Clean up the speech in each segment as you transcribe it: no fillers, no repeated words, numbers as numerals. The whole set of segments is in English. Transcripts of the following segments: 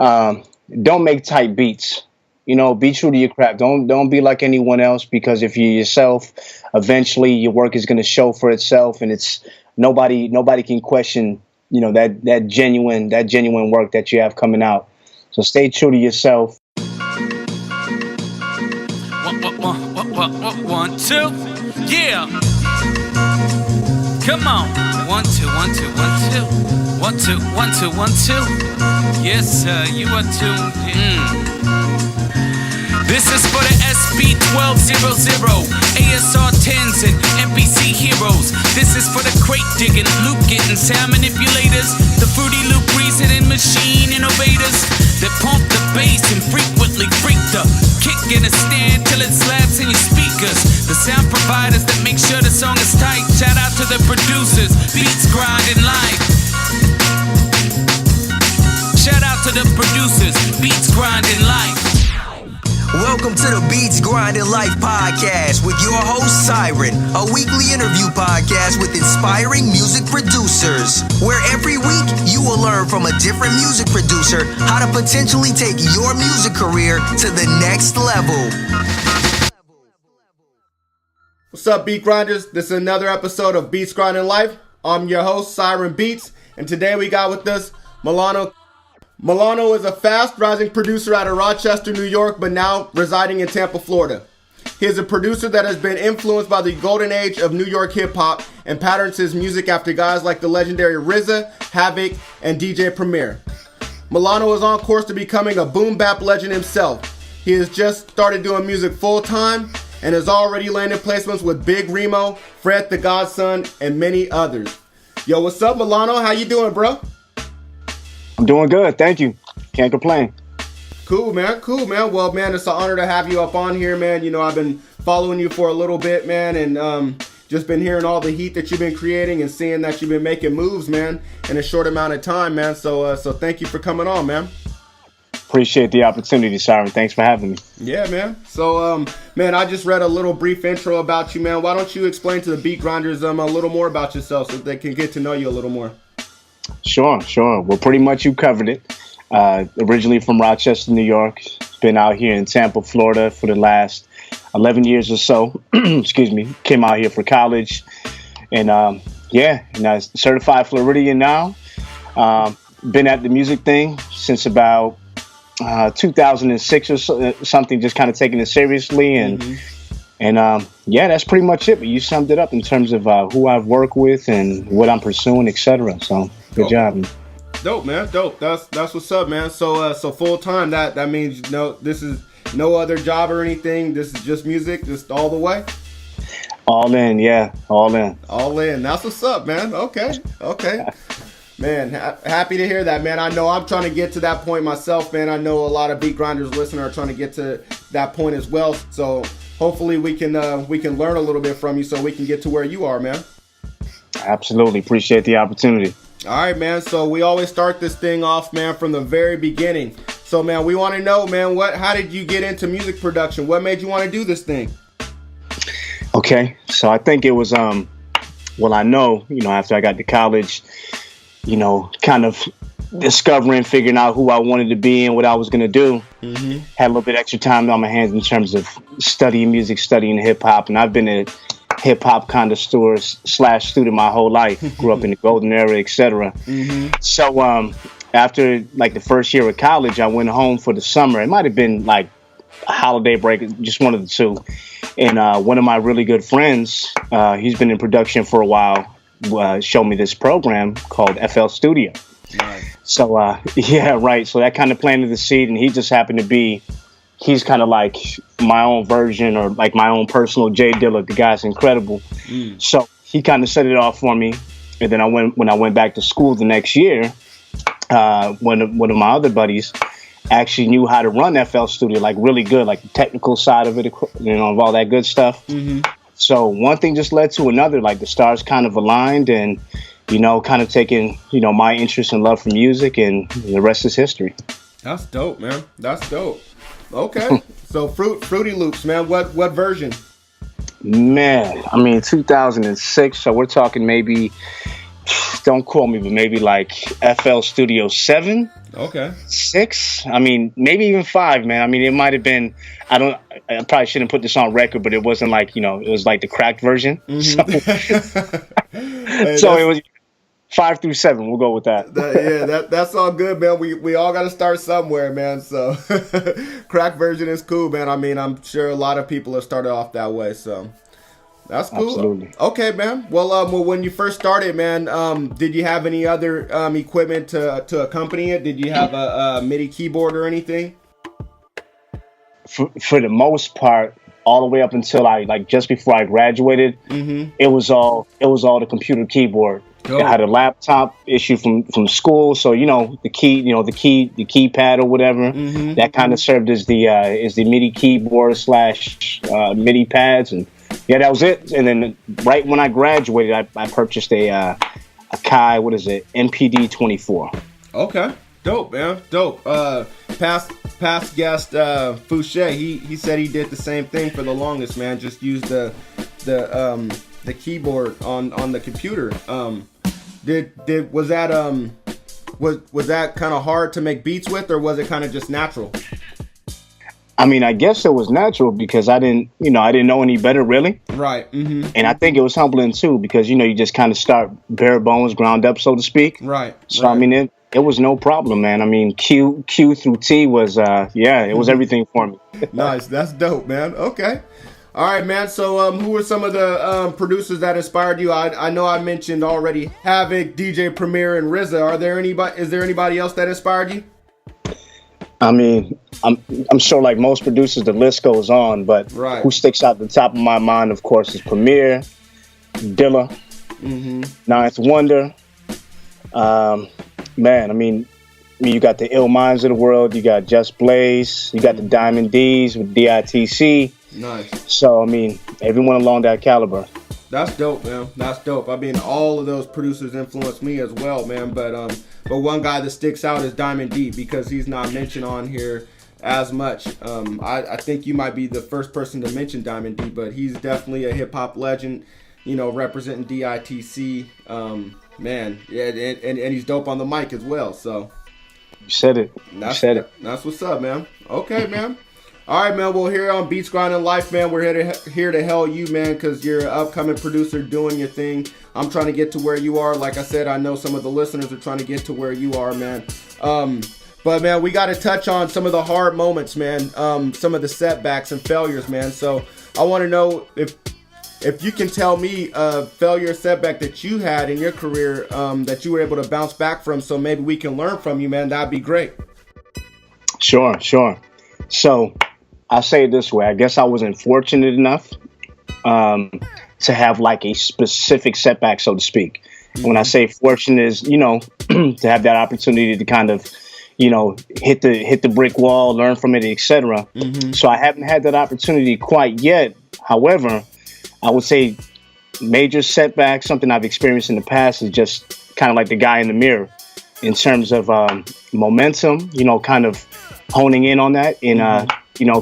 don't make type beats. Be true to your craft. Don't be like anyone else, because if you're yourself, eventually your work is going to show for itself, and it's nobody can question that genuine work that you have coming out. So stay true to yourself. 1, 2, yeah. Come on. 1, 2, 1, 2, 1, 2. 1, 2, 1, 2, 1, 2. Yes, sir, you are tuned in. This is for the SB1200, ASR 10s and NPC heroes. This is for the crate digging, loop getting, sound manipulators, the Fruity Loop reasoning machine innovators that pump the bass and frequently freak the kick in a stand till it slaps in your speakers. The sound providers that make sure the song is tight. Shout out to the producers, beats grinding live. Shout out to the producers, beats grinding live. Welcome to the Beats Grinding Life podcast with your host, Siren, a weekly interview podcast with inspiring music producers, where every week you will learn from a different music producer how to potentially take your music career to the next level. What's up, Beat Grinders? This is another episode of Beats Grinding Life. I'm your host, Siren Beats, and today we got with us Milano. Milano is a fast-rising producer out of Rochester, New York, but now residing in Tampa, Florida. He is a producer that has been influenced by the golden age of New York hip-hop and patterns his music after guys like the legendary RZA, Havoc, and DJ Premier. Milano is on course to becoming a boom-bap legend himself. He has just started doing music full-time and has already landed placements with Big Remo, Fred the Godson, and many others. Yo, what's up, Milano? How you doing, bro? I'm doing good, thank you. Can't complain. Cool, man. Well, man, it's an honor to have you up on here, man. I've been following you for a little bit, man, and just been hearing all the heat that you've been creating and seeing that you've been making moves, man, in a short amount of time, man. So thank you for coming on, man. Appreciate the opportunity, Siren. Thanks for having me. Yeah, man. So, man, I just read a little brief intro about you, man. Why don't you explain to the Beat Grinders a little more about yourself so they can get to know you a little more? Sure. Well, pretty much you covered it. Originally from Rochester, New York. Been out here in Tampa, Florida for the last 11 years or so. Excuse me. Came out here for college. And, I'm certified Floridian now. Been at the music thing since about 2006 or something, just kind of taking it seriously. And that's pretty much it. But you summed it up in terms of who I've worked with and what I'm pursuing, etc. So good job. Dope, man. Dope. That's what's up, man. So full time. That means this is no other job or anything. This is just music, just all the way. All in, yeah. All in. All in. That's what's up, man. Okay. Man, happy to hear that, man. I know I'm trying to get to that point myself, man. I know a lot of Beat Grinders listeners are trying to get to that point as well. So hopefully we can learn a little bit from you so we can get to where you are, man. Absolutely. Appreciate the opportunity. All right, man. So we always start this thing off, man, from the very beginning. So, man, we want to know, man, how did you get into music production? What made you want to do this thing? Okay. So I think it was, I know, after I got to college, kind of figuring out who I wanted to be and what I was going to do. Mm-hmm. Had a little bit extra time on my hands in terms of studying music, studying hip hop. And I've been a hip hop connoisseur / student my whole life. Grew up in the golden era, etc. Mm-hmm. So after the first year of college, I went home for the summer. It might have been a holiday break, just one of the two. And one of my really good friends, he's been in production for a while, showed me this program called FL Studio. Nice. So, So that kind of planted the seed, and he just happened to be, he's kind of like my own version or like my own personal Jay Dilla. The guy's incredible. Mm. So he kind of set it off for me. And then when I went back to school the next year, one of my other buddies actually knew how to run FL Studio, really good, the technical side of it, of all that good stuff. Mm-hmm. So one thing just led to another, the stars kind of aligned and, kind of taking, my interest and love for music, and the rest is history. That's dope, man. That's dope. Okay. So Fruity Loops, man. What version? Man, 2006. So we're talking maybe, don't quote me, but maybe FL Studio 7. Okay. 6. I mean, maybe even 5, man. I mean, it might have been. I probably shouldn't put this on record, but it wasn't like, it was like the cracked version. Hey, So it was 5 through 7. We'll go with that. That's all good, man. We all got to start somewhere, man. So crack version is cool, man. I mean, I'm sure a lot of people have started off that way, so that's cool. Absolutely. Okay, man. Well, when you first started, man, did you have any other equipment to accompany it? Did you have a MIDI keyboard or anything? For the most part, all the way up until just before I graduated, it was all the computer keyboard. Cool. I had a laptop issued from school, so the keypad or whatever that kind of served as the MIDI keyboard / MIDI pads, and that was it. And then right when I graduated, I purchased a Kaye, NPD 24. Okay, dope, man, dope. Past guest Fouché, he said he did the same thing for the longest, man. Just used the keyboard on the computer. Was that kind of hard to make beats with, or was it kind of just natural? I mean, I guess it was natural because I didn't know any better, really. Right. Mm-hmm. And I think it was humbling too because you just kind of start bare bones, ground up, so to speak. Right. So right. I mean, it was no problem, man. I mean, Q through T was it was everything for me. Nice. That's dope, man. Okay. All right, man. So, who were some of the producers that inspired you? I know I mentioned already Havoc, DJ Premier, and RZA. Is there anybody else that inspired you? I mean, I'm sure like most producers, the list goes on, but right. Who sticks out the top of my mind, of course, is Premier, Dilla, Ninth Wonder. Man, I mean, you got the Ill Minds of the world, you got Just Blaze, you got the Diamond D's with DITC. Nice. So, I mean, everyone along that caliber. That's dope, man. That's dope. I mean, all of those producers influenced me as well, man. But one guy that sticks out is Diamond D because he's not mentioned on here as much. I think you might be the first person to mention Diamond D, but he's definitely a hip hop legend, representing DITC. Man, yeah, and he's dope on the mic as well. So you said it. That's what's up, man. Okay, man. All right, man. Well, here on Beats Grinding Life, man, we're here to help you, man, because you're an upcoming producer doing your thing. I'm trying to get to where you are. Like I said, I know some of the listeners are trying to get to where you are, man. But, man, we got to touch on some of the hard moments, man, some of the setbacks and failures, man. So I want to know if you can tell me a failure setback that you had in your career that you were able to bounce back from so maybe we can learn from you, man. That'd be great. Sure. So I'll say it this way. I guess I wasn't fortunate enough to have like a specific setback, so to speak. When I say fortunate is, to have that opportunity to kind of, hit the brick wall, learn from it, etc. So I haven't had that opportunity quite yet. However, I would say major setback, something I've experienced in the past, is just kind of like the guy in the mirror in terms of momentum, kind of honing in on that and,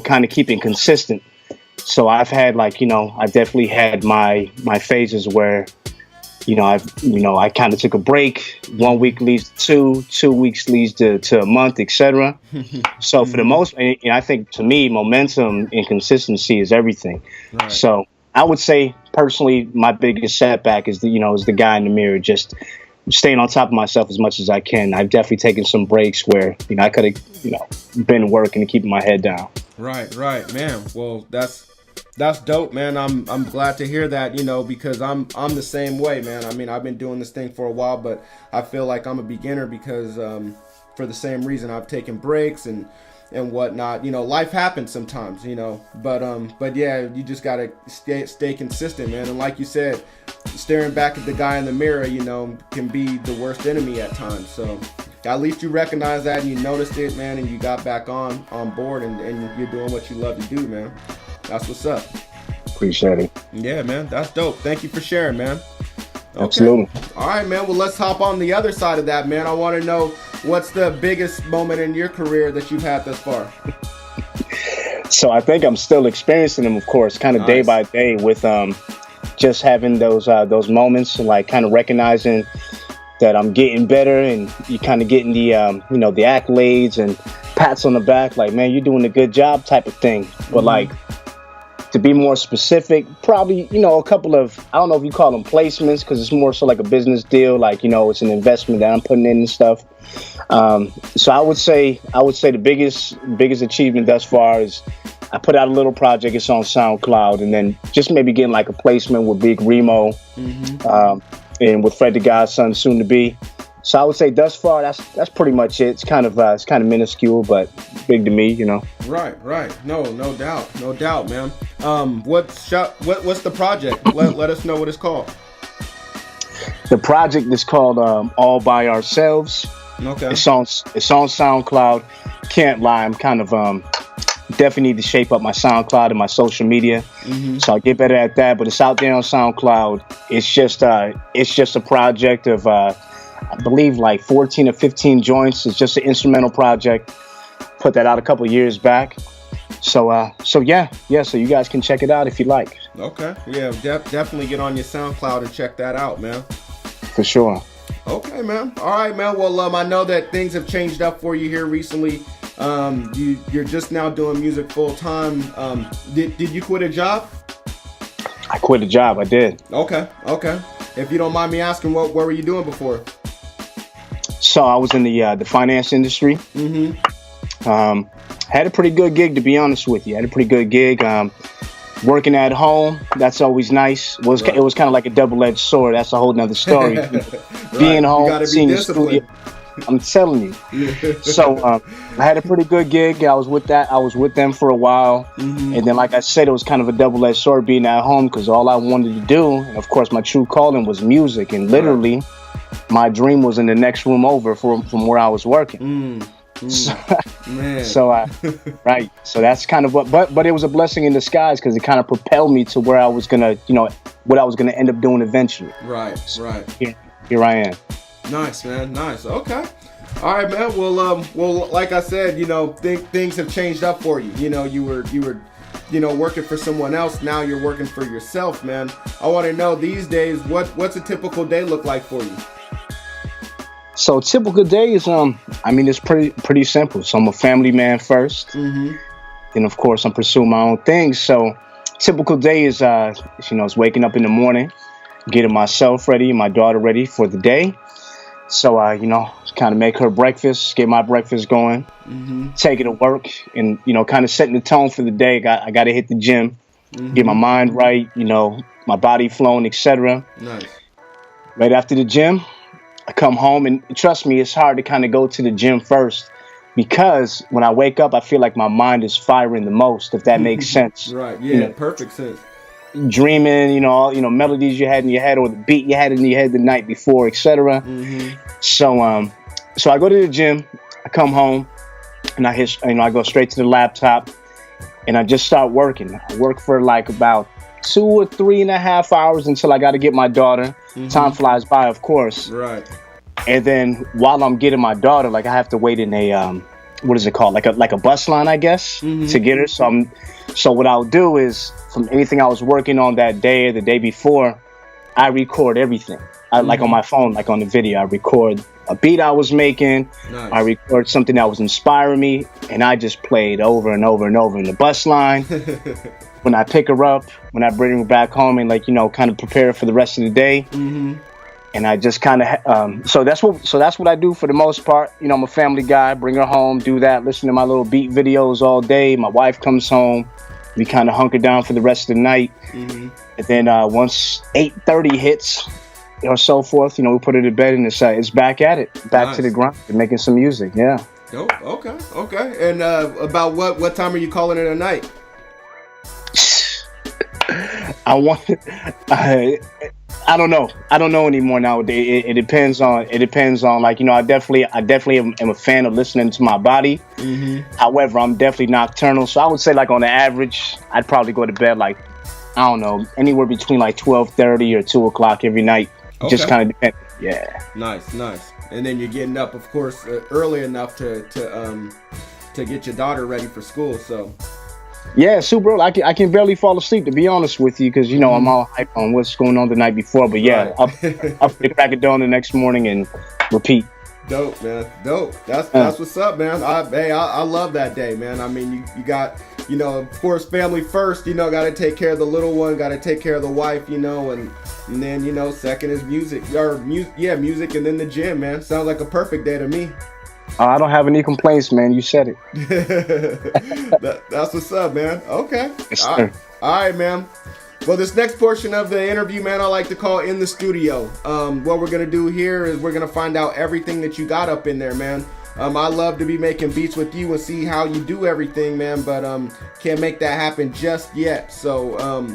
kind of keeping consistent. So I've had I've definitely had my phases where, I kind of took a break. 1 week leads to 2 weeks leads to a month, etc. So for the most, and I think to me, momentum and consistency is everything. Right. So I would say personally, my biggest setback is the guy in the mirror, just staying on top of myself as much as I can. I've definitely taken some breaks where, I could have, been working and keeping my head down. Right, man. Well, that's dope, man. I'm glad to hear that, because I'm the same way, man. I mean, I've been doing this thing for a while, but I feel like I'm a beginner because for the same reason I've taken breaks and whatnot. Life happens sometimes, but yeah, you just gotta stay consistent, man. And like you said, staring back at the guy in the mirror, can be the worst enemy at times. So at least you recognize that and you noticed it, man, and you got back on board and you're doing what you love to do, man. That's what's up. Appreciate it. Yeah, man. That's dope. Thank you for sharing, man. Okay. Absolutely. All right, man. Well, let's hop on the other side of that, man. I want to know what's the biggest moment in your career that you've had thus far? So I think I'm still experiencing them, of course, kind of day by day with just having those moments and like kind of recognizing, that I'm getting better, and you kind of getting the the accolades and pats on the back, like, man, you're doing a good job type of thing. But like, to be more specific, probably, a couple of, I don't know if you call them placements, because it's more so like a business deal, like, it's an investment that I'm putting in and stuff. So I would say the biggest achievement thus far is I put out a little project. It's on SoundCloud, and then just maybe getting like a placement with Big Remo, and with Fred the Godson, soon to be. So I would say thus far, that's pretty much it. It's kind of minuscule, but big to me, Right. No doubt, man. What's the project? Let us know what it's called. The project is called All by Ourselves. Okay. It's on SoundCloud. Can't lie, I'm kind of definitely need to shape up my SoundCloud and my social media. So I'll get better at that. But it's out there on SoundCloud. It's just a project of I believe like 14 or 15 joints. It's just an instrumental project. Put that out a couple years back. So yeah. So you guys can check it out if you like. Okay. Yeah, definitely get on your SoundCloud and check that out, man. For sure. Okay, man. All right, man. Well, I know that things have changed up for you here recently. You're just now doing music full time. Did you quit a job? I quit a job. I did. Okay. If you don't mind me asking, what were you doing before? So I was in the finance industry. Had a pretty good gig, to be honest with you. Had a pretty good gig. Working at home, that's always nice. It was kind of like a double-edged sword. That's a whole nother story. Being home, seeing the studio. I'm telling you. So I had a pretty good gig. I was with them for a while, and then, like I said, it was kind of a double-edged sword being at home, because all I wanted to do, and of course my true calling, was music. And literally, my dream was in the next room over from where I was working. So that's kind of but it was a blessing in disguise, because it kind of propelled me to where I was gonna, what I was gonna end up doing eventually. Right. Here I am. Nice, man. Nice. Okay. All right, man. Well, like I said, things have changed up for you. You were working for someone else. Now you're working for yourself, man. I want to know these days, what's a typical day look like for you? So typical day is, it's pretty simple. So I'm a family man first. Then of course I'm pursuing my own things. So typical day is, it's waking up in the morning, getting myself ready, my daughter ready for the day. So, kind of make her breakfast, get my breakfast going, take it to work, and, kind of setting the tone for the day. I got to hit the gym, get my mind right, my body flowing, etc. Nice. Right after the gym, I come home, and trust me, it's hard to kind of go to the gym first, because when I wake up, I feel like my mind is firing the most, if that makes sense. Right. Yeah. Perfect sense. Dreaming, melodies you had in your head, or the beat you had in your head the night before, etc. So I go to the gym, I come home, and I go straight to the laptop, and I just start working. I work for like about 2 or 3.5 hours until I got to get my daughter. Time flies by, of course. Right. And then while I'm getting my daughter, like, I have to wait in a what is it called? Like a bus line, I guess, to get her. So what I'll do is, from anything I was working on that day or the day before, I record everything. Like on my phone, like on the video, I record a beat I was making. Nice. I record something that was inspiring me, and I just play it over and over and over in the bus line. When I pick her up, when I bring her back home, and kind of prepare her for the rest of the day. And I just kind of, so that's what I do for the most part. I'm a family guy. Bring her home, do that, listen to my little beat videos all day. My wife comes home, we kind of hunker down for the rest of the night. And then once 8:30 hits or so forth, we put her to bed, and it's back at it, back to the grind, and making some music. Yeah. Dope. Okay. And about what time are you calling it a night? I don't know. I don't know anymore nowadays. It depends on like, I definitely am a fan of listening to my body. However, I'm definitely nocturnal. So I would say, like, on the average, I'd probably go to bed like, I don't know, anywhere between like 12:30 or 2 o'clock every night. Okay. Just kind of depends. Yeah. Nice. And then you're getting up, of course, early enough to get your daughter ready for school. So. Yeah, super early. I can barely fall asleep, to be honest with you, because, I'm all hyped on what's going on the night before. But yeah, Right. up at the crack of dawn the next morning and repeat. Dope, man. Dope. That's what's up, man. I love that day, man. I mean, you got, of course, family first. Got to take care of the little one. Got to take care of the wife. And then second is music music, and then the gym, man. Sounds like a perfect day to me. I don't have any complaints, man. You said it. That's what's up, man. Okay. Yes, All right, man. Well, this next portion of the interview, man, I like to call In the Studio. What we're going to do here is we're going to find out everything that you got up in there, man. I love to be making beats with you and see how you do everything, man, but can't make that happen just yet. So,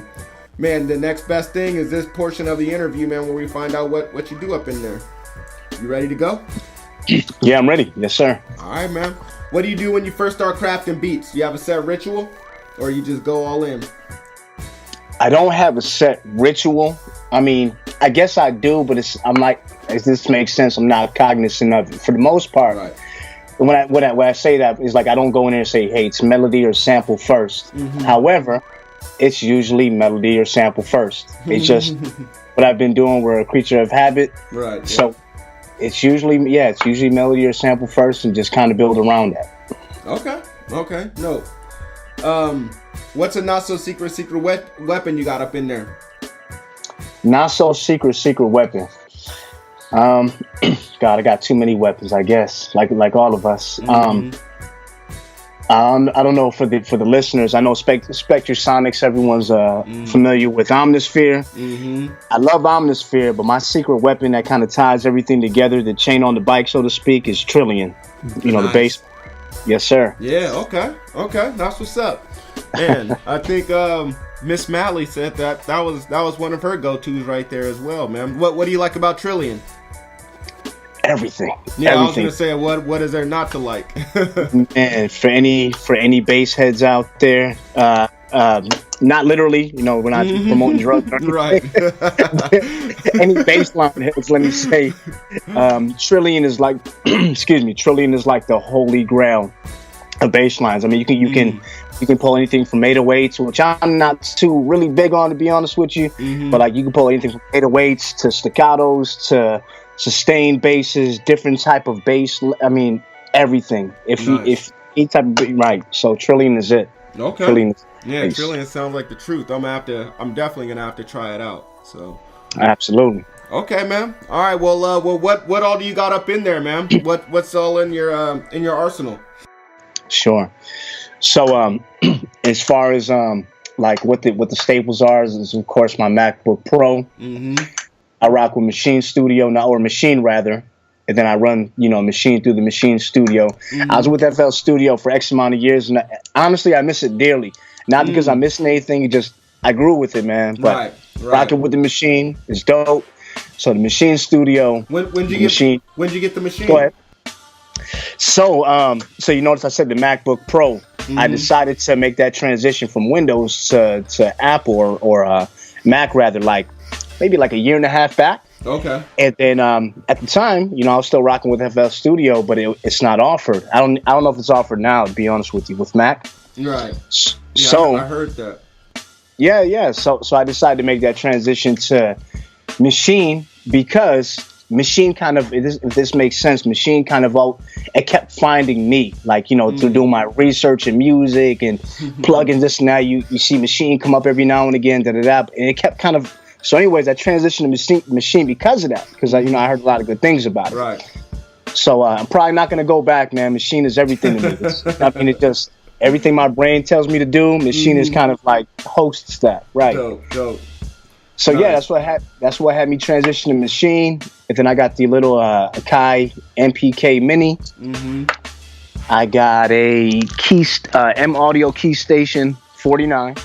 man, the next best thing is this portion of the interview, man, where we find out what you do up in there. You ready to go? Yeah, I'm ready. Yes, sir. All right, man. What do you do when you first start crafting beats? Do you have a set ritual, or you just go all in? I don't have a set ritual. I mean, I guess I do, but I'm like, if this makes sense, I'm not cognizant of it. For the most part, Right. when I say that, it's like I don't go in there and say, hey, it's melody or sample first. However, it's usually melody or sample first. It's just what I've been doing. We're a creature of habit. Right. Yeah. So it's usually melody or sample first and just kind of build around that. Okay. No. What's a not so secret weapon you got up in there? Not so secret weapon. God, I got too many weapons, I guess. Like all of us. I don't know for the listeners. I know Spectrasonics. Everyone's familiar with Omnisphere. I love Omnisphere, but my secret weapon that kind of ties everything together, the chain on the bike, so to speak, is Trillion. The bass. Yes, sir. Yeah. Okay. That's what's up. Man, I think Miss Malley said that was one of her go-tos right there as well, man. What do you like about Trillion? Everything. Yeah, everything. I was gonna say what is there not to like? And for any bass heads out there, not literally, we're not promoting drugs. Right. Any bassline heads, let me say, Trillion is like, Trillion is like the holy grail of bass lines. I mean, you can pull anything from 808s, which I'm not too really big on, to be honest with you. But like you can pull anything from 808s to staccatos to sustained basses, different type of bass. I mean, everything. If any type of right. So Trillion is it. Okay. Trillion Trillion sounds like the truth. I'm definitely gonna have to try it out. So. Absolutely. Okay, man. All right. Well, what all do you got up in there, man? What's all in your arsenal? Sure. So, as far as like what the staples are is of course my MacBook Pro. I rock with Machine Studio Machine rather, and then I run Machine through the Machine Studio. I was with FL Studio for X amount of years, and honestly I miss it dearly. Not because I'm missing anything, I grew with it, man. But right. rocking with the Machine is dope. So the Machine Studio. When'd you get the Machine? Go ahead. So you notice I said the MacBook Pro. I decided to make that transition from Windows to Apple or Mac rather, maybe like a year and a half back. Okay. And then at the time, I was still rocking with FL Studio, but it's not offered. I don't know if it's offered now, to be honest with you, with Mac. Right. Yeah, So I heard that. Yeah. So I decided to make that transition to Machine because Machine kind of, if this makes sense, Machine kind of, it kept finding me, through doing my research in music and plugins, this and that. You see Machine come up every now and again, and it kept kind of. So, anyways, I transitioned to Machine because of that, because I heard a lot of good things about it. Right. So I'm probably not gonna go back, man. Machine is everything to me. It just everything my brain tells me to do. Machine is kind of like hosts that, right? Dope. So nice. Yeah, that's what had me transition to Machine, and then I got the little Kaye MPK Mini. I got a M Audio Key Station 49,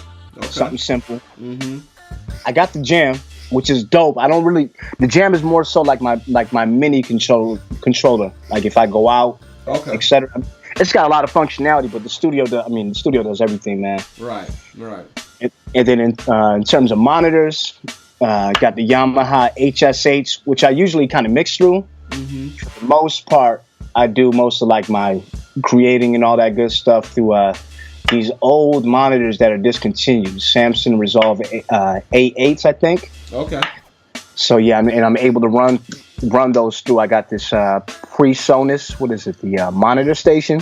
something simple. I got the Jam, which is dope. The Jam is more so like my mini controller. Like if I go out, etc. It's got a lot of functionality, but the studio does everything, man. Right. And then in terms of monitors, got the Yamaha HSH, which I usually kind of mix through. For the most part, I do most of like my creating and all that good stuff through these old monitors that are discontinued, Samsung Resolve A8s, I think. Okay. So yeah, and I'm able to run those through. I got this PreSonus, what is it, the monitor station,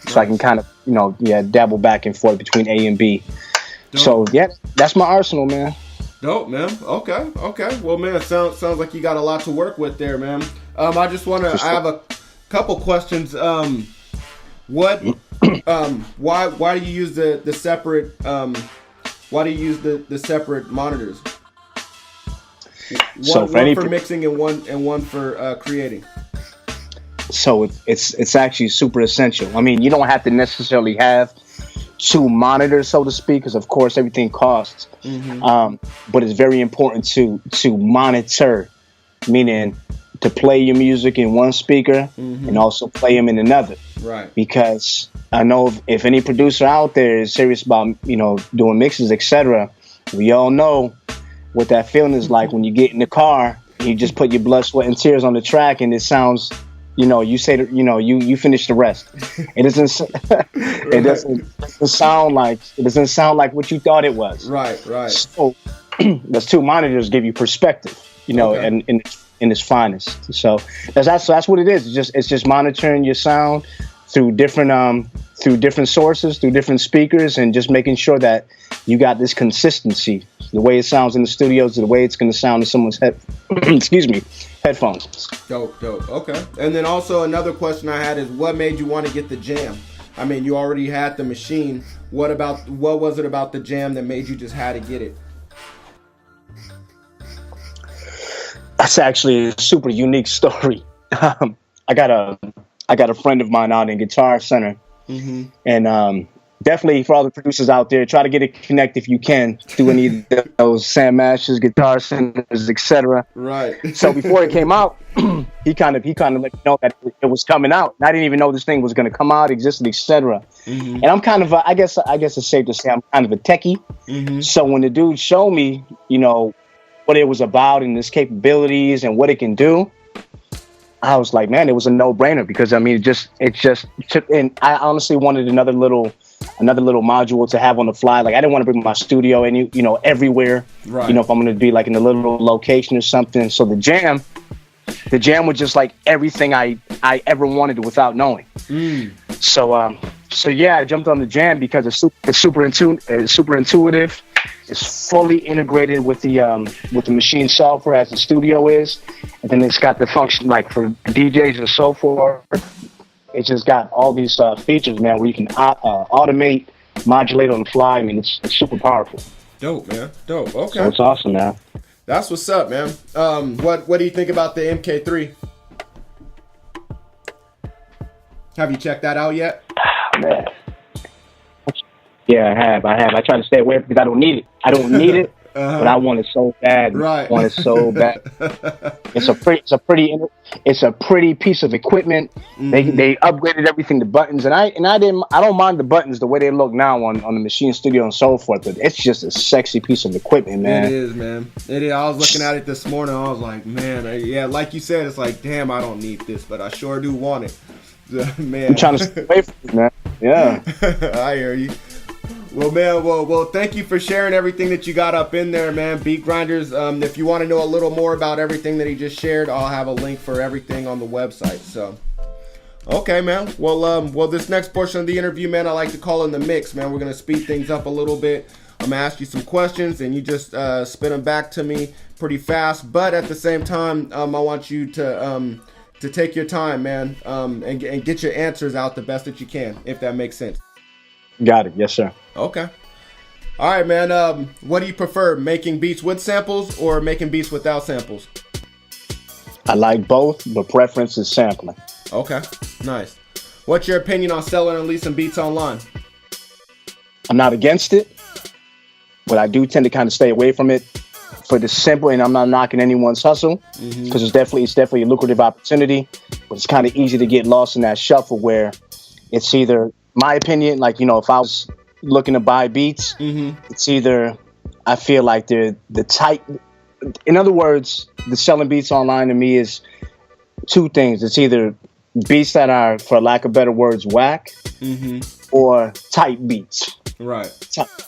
so I can kind of dabble back and forth between A and B. Dope. So yeah, that's my arsenal, man. Dope, man. Okay. Well, man, sounds like you got a lot to work with there, man. I have a couple questions. Why do you use the separate separate monitors? One for mixing and one for creating. So it's actually super essential. I mean, you don't have to necessarily have two monitors, so to speak, because of course everything costs. But it's very important to monitor, meaning to play your music in one speaker and also play them in another. Right. Because I know if any producer out there is serious about doing mixes, etc., we all know what that feeling is like when you get in the car and you just put your blood, sweat, and tears on the track, and it sounds, you say that, you finish the rest. It doesn't sound like what you thought it was. Right. So those two monitors give you perspective, and in its finest. So that's what it is. It's just monitoring your sound through different sources, through different speakers, and just making sure that you got this consistency. The way it sounds in the studios, the way it's going to sound in someone's headphones. Dope. Okay. And then also another question I had is, what made you want to get the Jam? I mean, you already had the machine. What was it about the Jam that made you just had to get it? That's actually a super unique story. I got a friend of mine out in Guitar Center, and definitely for all the producers out there, try to get it connect if you can through any of those Sam Mashers, Guitar Centers, etc. Right. So before it came out, he kind of let me know that it was coming out. And I didn't even know this thing was going to come out, existed, etc. And I'm kind of I guess it's safe to say I'm kind of a techie. So when the dude showed me, what it was about and its capabilities and what it can do, I was like, man, it was a no-brainer, because I mean, it just took, and I honestly wanted another little module to have on the fly. Like, I didn't want to bring my studio everywhere. Right. If I'm going to be like in a little location or something. So the Jam was just like everything I ever wanted without knowing. So yeah, I jumped on the Jam because it's super intuitive. It's fully integrated with the machine software as the studio is, and then it's got the function like for DJs and so forth. It's just got all these features, man, where you can automate, modulate on the fly. I mean, it's super powerful. Dope, man. Dope. Okay. So it's awesome, man. That's what's up, man. What do you think about the MK3? Have you checked that out yet? Man. Yeah, I have. I try to stay away because I don't need it. But I want it so bad. Right. I want it so bad. It's a pretty piece of equipment. They upgraded everything to buttons, and I don't mind the buttons the way they look now on the Machine Studio and so forth. But it's just a sexy piece of equipment, man. It is, man. It is. I was looking at it this morning. I was like, man, like you said, it's like, damn, I don't need this, but I sure do want it. Man, I'm trying to stay away from it, man. Yeah. I hear you. Well, man, well, thank you for sharing everything that you got up in there, man. Beat Grinders, if you want to know a little more about everything that he just shared, I'll have a link for everything on the website. So, okay, man. Well, this next portion of the interview, man, I like to call in the mix, man. We're going to speed things up a little bit. I'm going to ask you some questions, and you just spin them back to me pretty fast. But at the same time, I want you to take your time, man, and get your answers out the best that you can, if that makes sense. Got it. Yes, sir. Okay. All right, man. What do you prefer, making beats with samples or making beats without samples? I like both, but preference is sampling. Okay. Nice. What's your opinion on selling and leasing beats online? I'm not against it, but I do tend to kind of stay away from it for the simple, and I'm not knocking anyone's hustle, because it's definitely a lucrative opportunity, but it's kind of easy to get lost in that shuffle where it's either, my opinion, like, if I was looking to buy beats, it's either, I feel like the type, in other words, the selling beats online to me is two things. It's either beats that are, for lack of better words, whack, or type beats. Right.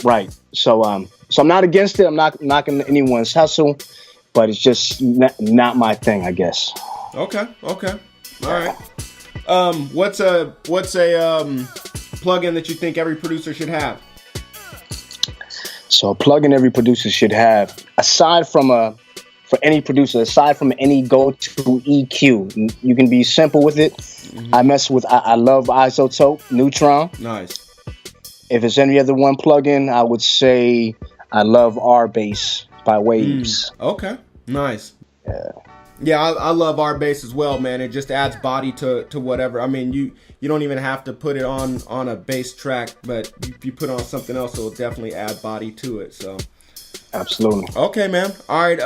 Right. So so I'm not against it. I'm not knocking anyone's hustle, but it's just not my thing, I guess. Okay. All right. What's a plugin that you think every producer should have? So a plugin every producer should have, aside from any go-to EQ, you can be simple with it. Mm-hmm. I love Isotope, Neutron. Nice. If it's any other one plugin, I would say I love R-Bass by Waves. Okay, nice. Yeah, I love R-Bass as well, man. It just adds body to whatever. I mean, you don't even have to put it on a bass track, but if you put it on something else, it'll definitely add body to it. So, absolutely. Okay, man. All right.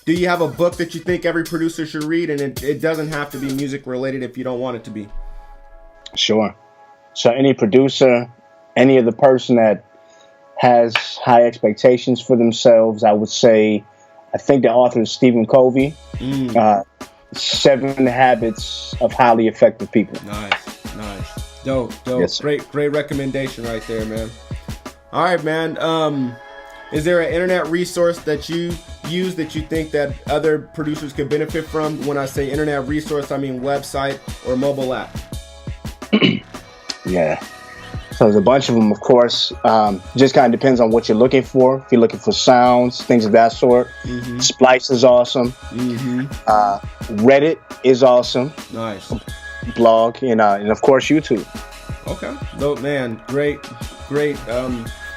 Do you have a book that you think every producer should read? And it doesn't have to be music related if you don't want it to be. Sure. So any producer, any other person that has high expectations for themselves, I would say, I think the author is Stephen Covey. 7 Habits of Highly Effective People. Nice. Dope. Yes, great recommendation right there, man. All right, man. Is there an internet resource that you use that you think that other producers could benefit from? When I say internet resource, I mean website or mobile app. Yeah. So there's a bunch of them, of course. Just kind of depends on what you're looking for. If you're looking for sounds, things of that sort. Mm-hmm. Splice is awesome. Mm-hmm. Reddit is awesome. Nice. Blog, and of course YouTube. Okay. Dope, man. Great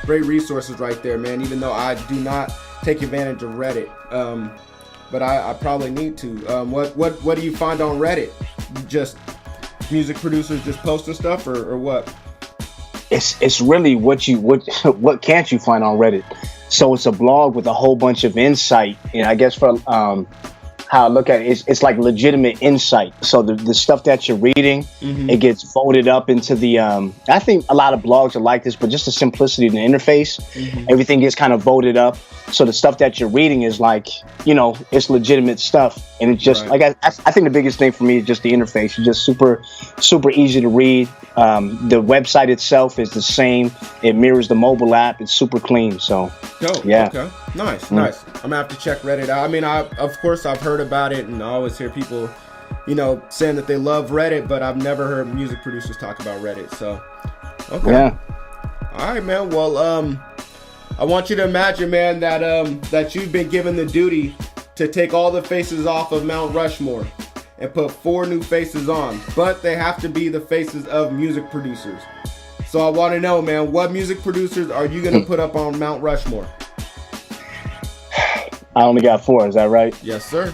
resources right there, man. Even though I do not take advantage of Reddit, but I probably need to. What do you find on Reddit? Just music producers just posting stuff, or what? It's really what can't you find on Reddit? So it's a blog with a whole bunch of insight, and I guess for how I look at it, it's like legitimate insight. So the stuff that you're reading, it gets voted up into the. I think a lot of blogs are like this, but just the simplicity of the interface, everything gets kind of voted up. So the stuff that you're reading is like, it's legitimate stuff, and it's just like I think the biggest thing for me is just the interface. It's just super easy to read. The website itself is the same. It mirrors the mobile app. It's super clean. So yeah. Okay. Nice. I'm gonna have to check Reddit out. I mean, of course I've heard about it, and I always hear people, saying that they love Reddit, but I've never heard music producers talk about Reddit. So okay. Yeah. All right, man. Well, I want you to imagine, man, that you've been given the duty to take all the faces off of Mount Rushmore and put 4 new faces on, but they have to be the faces of music producers. So I want to know, man, what music producers are you going to put up on Mount Rushmore? I only got 4, is that right? Yes, sir.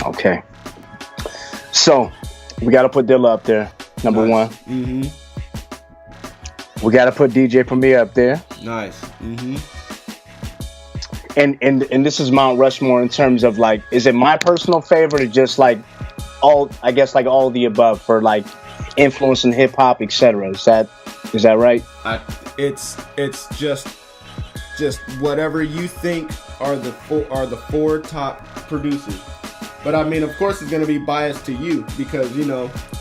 Okay. So, we got to put Dilla up there, number 1. Mm-hmm. We got to put DJ Premier up there. Nice. Mm-hmm. And this is Mount Rushmore in terms of like, is it my personal favorite or just like all the above for like influence in hip hop, etc. Is that right? It's just whatever you think are the 4 top producers. But I mean, of course, it's going to be biased to you because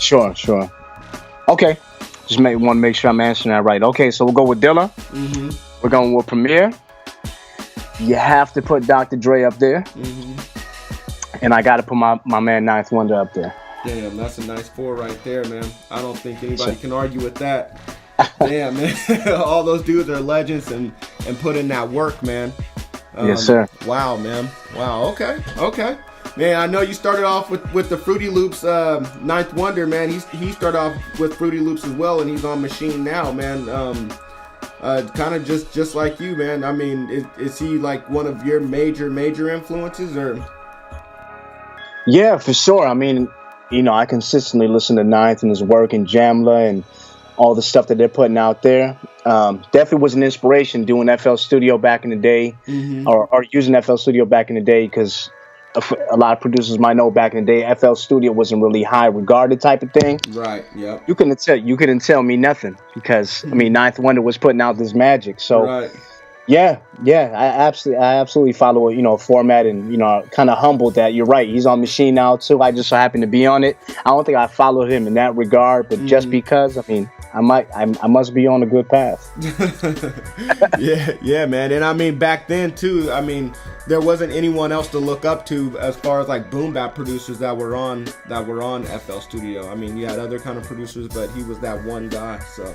Sure. Okay. Just want to make sure I'm answering that right. Okay, so we'll go with Dilla. Mm-hmm. We're going with Premier. You have to put Dr. Dre up there. Mm-hmm. And I got to put my man Ninth Wonder up there. Damn, that's a nice 4 right there, man. I don't think anybody can argue with that. Damn, man. All those dudes are legends and put in that work, man. Yes, sir. Wow, man. Wow, okay. Man, I know you started off with the Fruity Loops, Ninth Wonder, man. He started off with Fruity Loops as well, and he's on Machine now, man. Kind of just like you, man. I mean, is he like one of your major influences, or? Yeah, for sure. I mean, I consistently listen to Ninth and his work and Jamla and all the stuff that they're putting out there. Definitely was an inspiration doing FL Studio back in the day, or using FL Studio back in the day, because a lot of producers might know back in the day, FL Studio wasn't really high regarded type of thing. Right. Yeah. You couldn't tell me nothing because I mean, Ninth Wonder was putting out this magic. So, Yeah, yeah, I absolutely follow, format, and kind of humbled that you're right. He's on Machine now too. I just so happen to be on it. I don't think I followed him in that regard, but just because, I mean, I must be on a good path. Yeah, man. And I mean, back then too, I mean, there wasn't anyone else to look up to as far as like boom bap producers that were on FL Studio. I mean, you had other kind of producers, but he was that one guy. So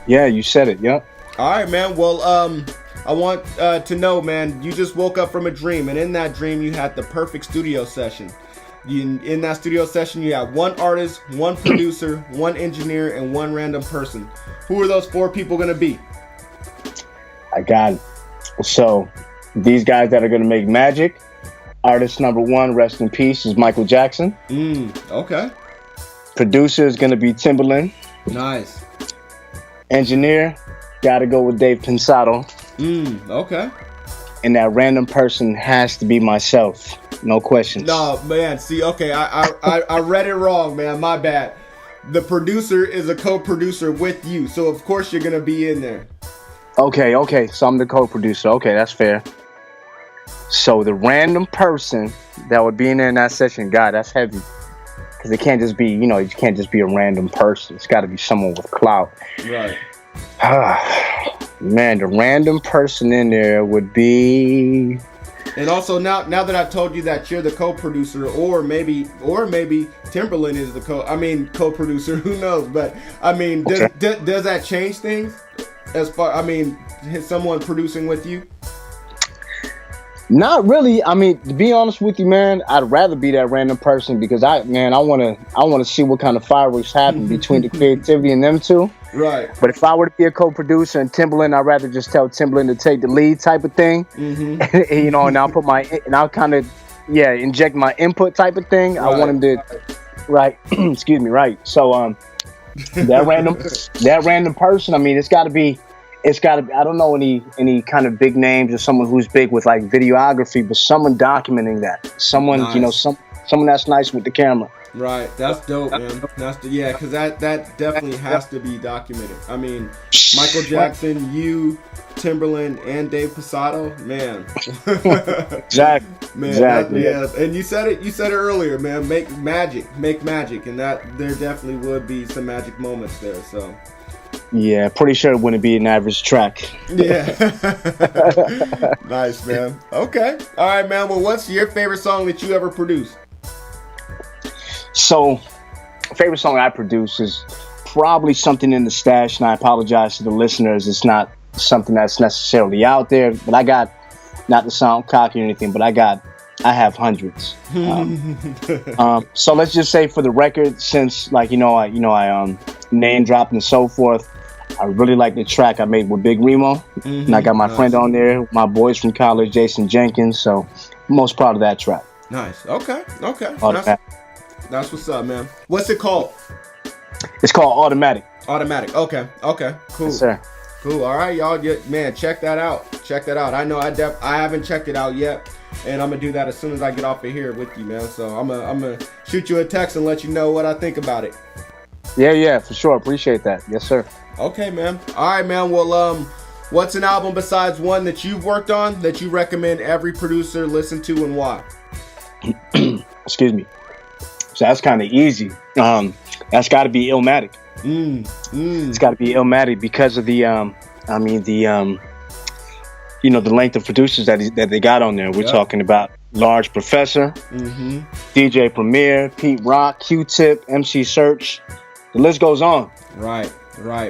yeah, you said it. Yep. All right, man. Well, I want to know, man, you just woke up from a dream, and in that dream, you had the perfect studio session. In that studio session, you had one artist, one producer, one engineer, and one random person. Who are those 4 people going to be? I got it. So, these guys that are going to make magic, artist number 1, rest in peace, is Michael Jackson. Okay. Producer is going to be Timbaland. Nice. Engineer, got to go with Dave Pensado. Okay. And that random person has to be myself. No questions. No, man. See, okay, I read it wrong, man. My bad. The producer is a co-producer with you, so of course you're gonna be in there. Okay. So I'm the co-producer. Okay, that's fair. So the random person that would be in there in that session, God, that's heavy. Because it can't just be, you can't just be a random person. It's got to be someone with clout. Right. Man, the random person in there would be. And also now that I've told you that you're the co-producer, or maybe Timberland is the co-producer, who knows? But I mean, does that change things? As far, I mean, is someone producing with you? Not really. I mean, to be honest with you, man, I'd rather be that random person because I want to see what kind of fireworks happen between the creativity and them two. Right. But if I were to be a co-producer and Timbaland, I'd rather just tell Timbaland to take the lead type of thing. And I'll put I'll kind of, inject my input type of thing. Right. I want him to, right. Excuse me. Right. So, that random person, I mean, it's got to be, I don't know any kind of big names or someone who's big with like videography, but someone documenting that. Someone, nice. Someone that's nice with the camera. Right, that's dope, man. Because that definitely has to be documented. I mean, Michael Jackson, you, Timberland, and Dave Pensado, man. Exactly. Man, exactly. And you said it earlier, man. Make magic, and that there definitely would be some magic moments there. So. Yeah, pretty sure it wouldn't be an average track. Yeah. Nice, man. Okay. All right, man. Well, what's your favorite song that you ever produced? So, favorite song I produce is probably something in the stash, and I apologize to the listeners. It's not something that's necessarily out there, but I got, not to sound cocky or anything, but I have hundreds. So let's just say for the record, since I name dropped and so forth, I really like the track I made with Big Remo, and I got my friend on there, my boys from college, Jason Jenkins. So I'm most proud of that track. Nice. Okay. That's what's up, man. What's it called? It's called Automatic. Automatic. Okay. Cool. Yes, sir. Cool. All right, y'all. Man, check that out. I know I haven't checked it out yet, and I'm gonna do that as soon as I get off of here with you, man. So I'm gonna shoot you a text and let you know what I think about it. Yeah, for sure. Appreciate that. Yes, sir. Okay, man. All right, man. Well, what's an album besides one that you've worked on that you recommend every producer listen to, and why? Excuse me. So that's kind of easy. That's got to be Illmatic. It's got to be Illmatic because of the length of producers that they got on there. We're talking about Large Professor, DJ Premier, Pete Rock, Q-Tip, MC Search. The list goes on. Right,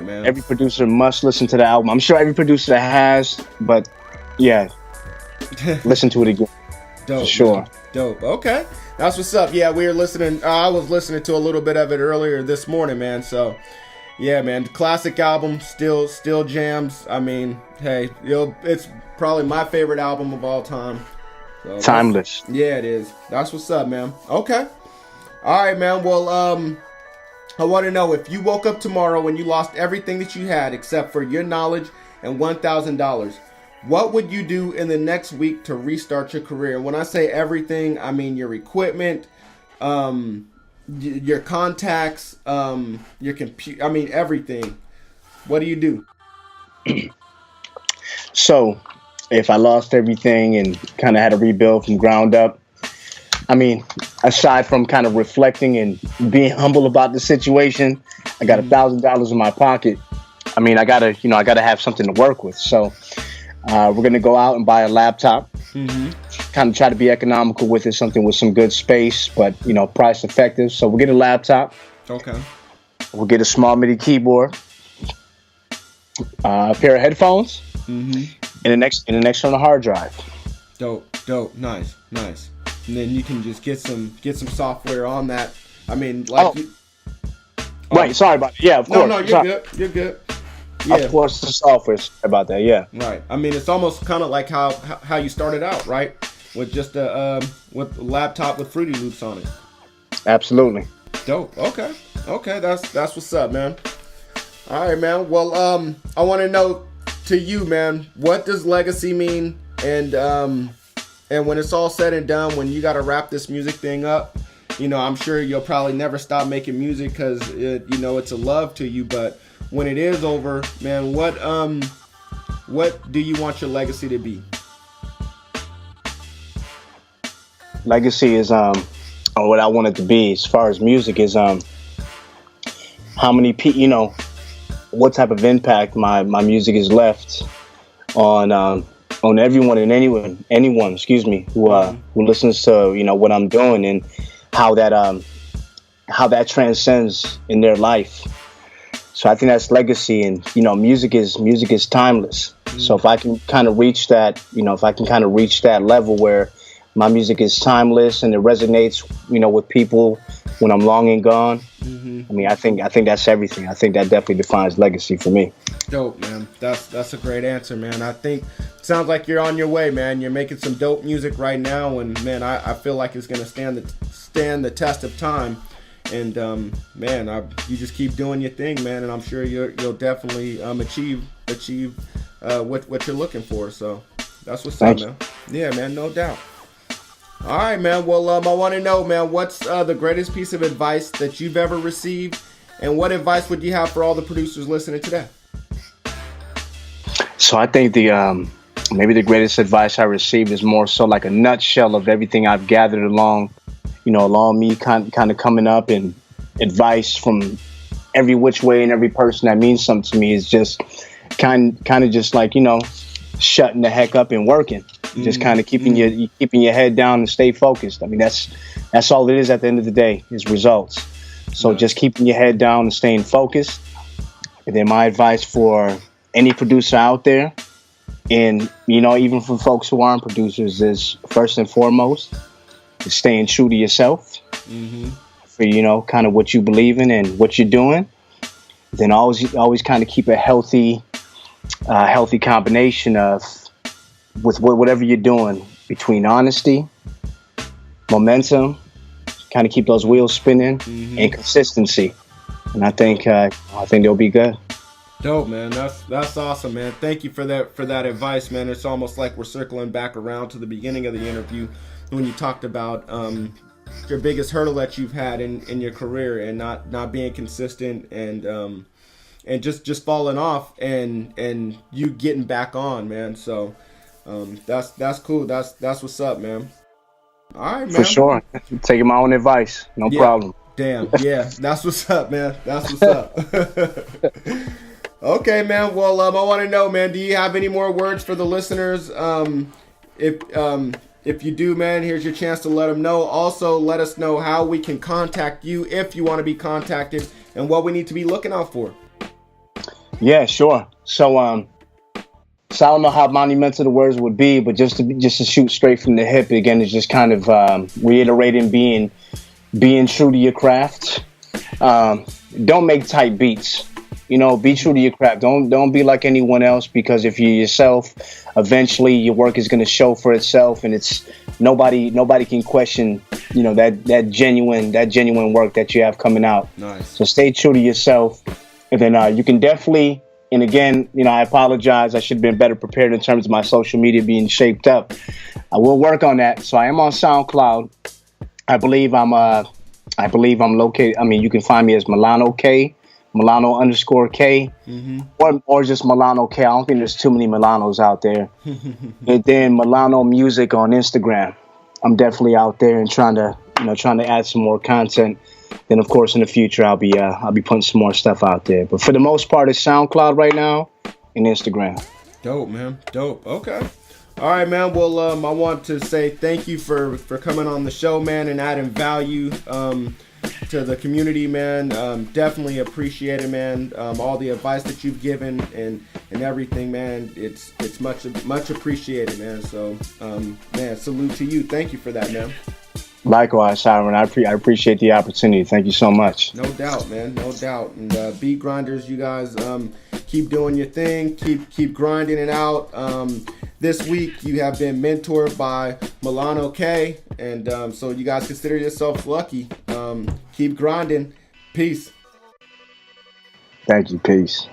man. Every producer must listen to the album. I'm sure every producer that has, but yeah, listen to it again. Dope, for sure. Man. Dope. Okay. That's what's up. Yeah, we were listening. I was listening to a little bit of it earlier this morning, man. So, yeah, man, classic album, still jams. I mean, hey, it's probably my favorite album of all time. So timeless. Yeah, it is. That's what's up, man. Okay. All right, man. Well, I want to know, if you woke up tomorrow and you lost everything that you had except for your knowledge and $1,000, what would you do in the next week to restart your career? And when I say everything, I mean your equipment, your contacts, your computer. I mean everything. What do you do? So if I lost everything and kind of had to rebuild from ground up, I mean, aside from kind of reflecting and being humble about the situation, I got $1,000 in my pocket. I mean, I gotta have something to work with. So we're gonna go out and buy a laptop. Kind of try to be economical with it, something with some good space, but price effective. So we'll get a laptop. Okay. We'll get a small MIDI keyboard, a pair of headphones, and an external hard drive. Dope, nice. And then you can just get some software on that. I mean, like. Right. Sorry about that. Yeah, of course. No, you're good. Yeah. Of course, the software. Sorry about that. Yeah. Right. I mean, it's almost kind of like how you started out, right? With just a laptop with Fruity Loops on it. Absolutely. Dope. Okay. That's what's up, man. All right, man. Well, I want to know to you, man, what does legacy mean? And when it's all said and done, when you got to wrap this music thing up, I'm sure you'll probably never stop making music because it's a love to you. But when it is over, man, what do you want your legacy to be? Legacy is or what I want it to be as far as music is how many people, what type of impact my music has left on everyone and anyone who listens to what I'm doing, and how that transcends in their life. So I think that's legacy, and music is timeless. So if I can kind of reach that, reach that level where my music is timeless and it resonates, with people when I'm long and gone. I mean, I think that's everything. I think that definitely defines legacy for me. Dope, man. That's a great answer, man. I think it sounds like you're on your way, man. You're making some dope music right now, and man, I feel like it's gonna stand the test of time. And man, you just keep doing your thing, man, and I'm sure you'll definitely achieve what you're looking for. So that's what's up, man. Yeah, man, no doubt. All right, man. Well, I want to know, man, what's the greatest piece of advice that you've ever received, and what advice would you have for all the producers listening today? So I think maybe the greatest advice I received is more so like a nutshell of everything I've gathered along me kind of coming up, and advice from every which way and every person that means something to me is just kind of just like, shutting the heck up and working. Just kind of keeping your head down and stay focused. I mean, that's all it is at the end of the day, is results. So just keeping your head down and staying focused. And then my advice for any producer out there, and even for folks who aren't producers, is first and foremost is staying true to yourself. For kind of what you believe in and what you're doing. Then always kind of keep a healthy combination of with whatever you're doing, between honesty, momentum, kind of keep those wheels spinning, and consistency. And I think they'll be good. Dope, man. That's awesome, man. Thank you for that advice, man. It's almost like we're circling back around to the beginning of the interview when you talked about your biggest hurdle that you've had in your career, and not being consistent, and just falling off, and you getting back on, man. So that's cool. That's what's up, man. All right, man. For sure. Taking my own advice. No problem. Damn. Yeah. That's what's up, man. That's what's up. Okay, man. Well, I want to know, man, do you have any more words for the listeners? If you do, man, here's your chance to let them know. Also, let us know how we can contact you if you want to be contacted, and what we need to be looking out for. Yeah, sure. So I don't know how monumental the words would be, but just to shoot straight from the hip again, is just kind of reiterating being true to your craft. Don't make tight beats. Be true to your craft. Don't be like anyone else, because if you're yourself, eventually your work is going to show for itself, and it's nobody can question that genuine work that you have coming out. Nice. So stay true to yourself, and then you can definitely. And again, I apologize. I should have been better prepared in terms of my social media being shaped up. I will work on that. So I am on SoundCloud. I believe I'm located. I mean, you can find me as Milano Kaye, Milano_Kaye, or just Milano Kaye. I don't think there's too many Milanos out there. And then Milano Music on Instagram. I'm definitely out there and trying to add some more content. Then of course in the future I'll be putting some more stuff out there. But for the most part it's SoundCloud right now and Instagram. Dope, man. Dope. Okay. All right, man. Well, I want to say thank you for coming on the show, man, and adding value to the community, man. Definitely appreciate it, man. All the advice that you've given and everything, man. It's much appreciated, man. So, man, salute to you. Thank you for that, man. Likewise, Siren. I appreciate the opportunity. Thank you so much. No doubt, man. No doubt. And Beat Grinders, you guys keep doing your thing. Keep grinding it out. This week you have been mentored by Milano Kaye, and so you guys consider yourselves lucky. Keep grinding. Peace. Thank you. Peace.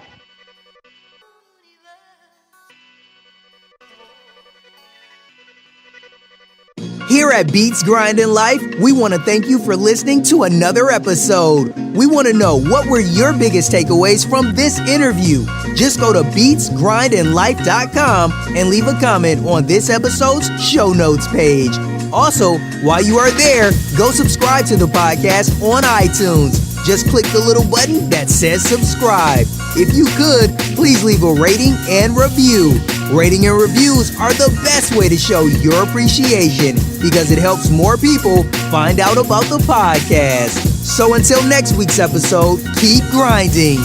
Here at Beats Grinding Life, we want to thank you for listening to another episode. We want to know what were your biggest takeaways from this interview. Just go to beatsgrindinglife.com and leave a comment on this episode's show notes page. Also, while you are there, go subscribe to the podcast on iTunes. Just click the little button that says subscribe. If you could, please leave a rating and review. Rating and reviews are the best way to show your appreciation because it helps more people find out about the podcast. So until next week's episode, keep grinding.